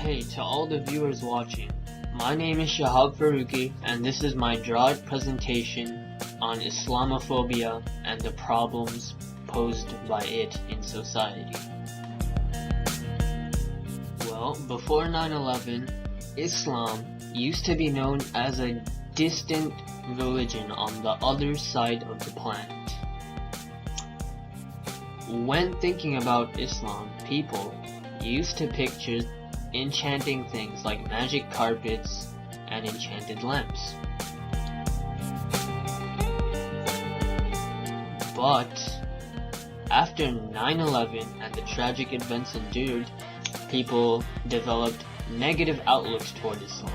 Hey, to all the viewers watching, my name is Shehab Farooqui, and this is my drawed presentation on Islamophobia and the problems posed by it in society. Well, before 9/11, Islam used to be known as a distant religion on the other side of the planet. When thinking about Islam, people used to picture enchanting things like magic carpets and enchanted lamps. But after 9/11 and the tragic events endured, people developed negative outlooks toward Islam.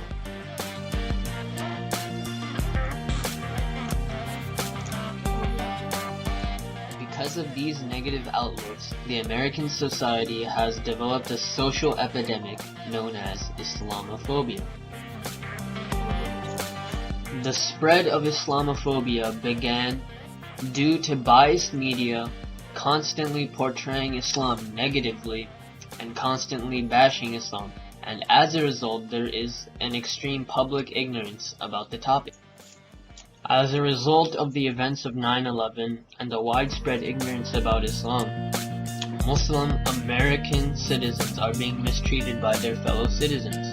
Because of these negative outlooks, the American society has developed a social epidemic known as Islamophobia. The spread of Islamophobia began due to biased media constantly portraying Islam negatively and constantly bashing Islam, and as a result there is an extreme public ignorance about the topic. As a result of the events of 9/11 and the widespread ignorance about Islam, Muslim American citizens are being mistreated by their fellow citizens.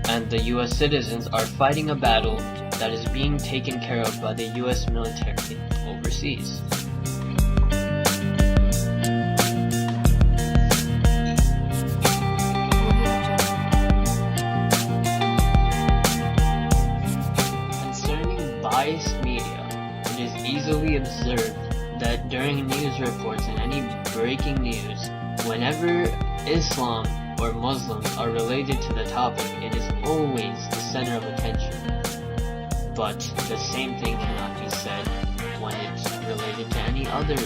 And the US citizens are fighting a battle that is being taken care of by the US military overseas. Biased media, it is easily observed that during news reports and any breaking news, whenever Islam or Muslims are related to the topic, it is always the center of attention. But the same thing cannot be said when it's related to any other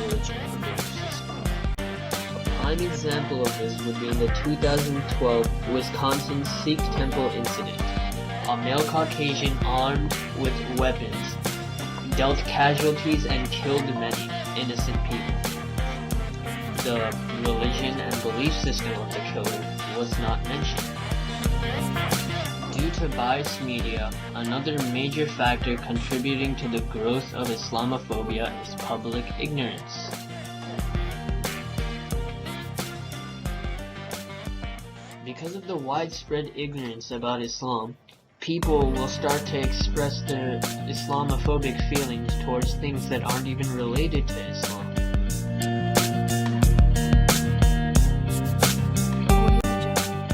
religion or belief system. A prime example of this would be in the 2012 Wisconsin Sikh temple incident. A male Caucasian armed with weapons dealt casualties and killed many innocent people. The religion and belief system of the killer was not mentioned. Due to biased media, another major factor contributing to the growth of Islamophobia is public ignorance. Because of the widespread ignorance about Islam, people will start to express their Islamophobic feelings towards things that aren't even related to Islam.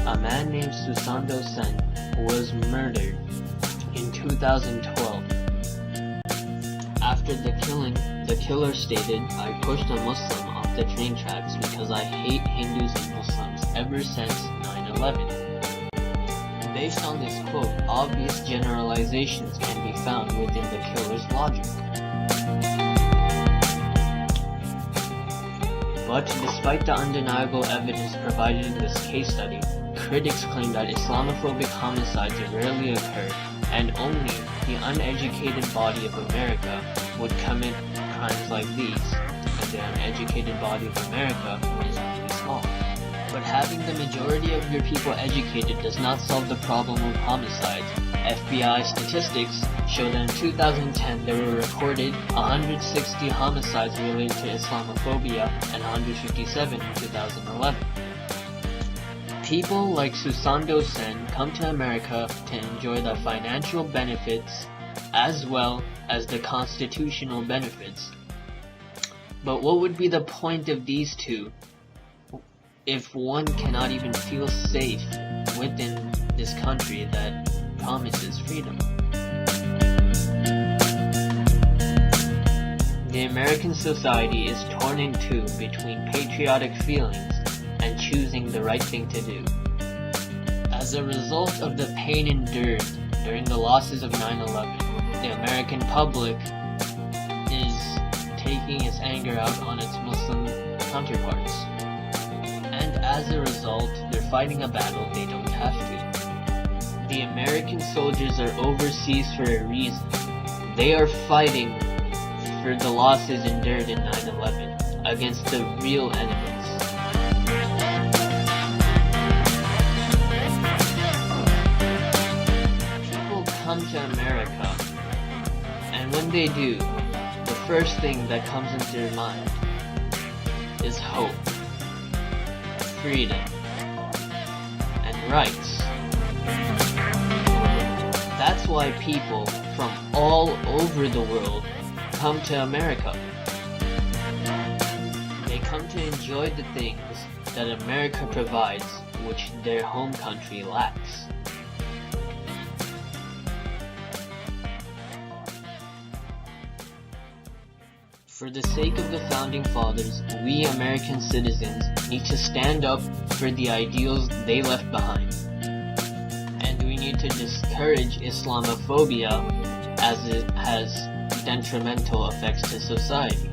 A man named Susanto Sen was murdered in 2012. After the killing, the killer stated, "I pushed a Muslim off the train tracks because I hate Hindus and Muslims ever since 9/11. Based on this quote, obvious generalizations can be found within the killer's logic. But despite the undeniable evidence provided in this case study, critics claim that Islamophobic homicides rarely occur, and only the uneducated body of America would commit crimes like these, and the uneducated body of America is really small. But having the majority of your people educated does not solve the problem of homicides. FBI statistics show that in 2010 there were recorded 160 homicides related to Islamophobia and 157 in 2011. People like Susanto Sen come to America to enjoy the financial benefits as well as the constitutional benefits. But what would be the point of these two if one cannot even feel safe within this country that promises freedom? The American society is torn in two between patriotic feelings and choosing the right thing to do. As a result of the pain endured during the losses of 9/11, the American public is taking its anger out on its Muslim counterparts. And as a result, they're fighting a battle they don't have to. The American soldiers are overseas for a reason. They are fighting for the losses endured in 9/11 against the real enemies. to America, and when they do, the first thing that comes into their mind is hope, freedom, and rights. That's why people from all over the world come to America. They come to enjoy the things that America provides, which their home country lacks. For the sake of the Founding Fathers, we American citizens need to stand up for the ideals they left behind. And we need to discourage Islamophobia as it has detrimental effects to society.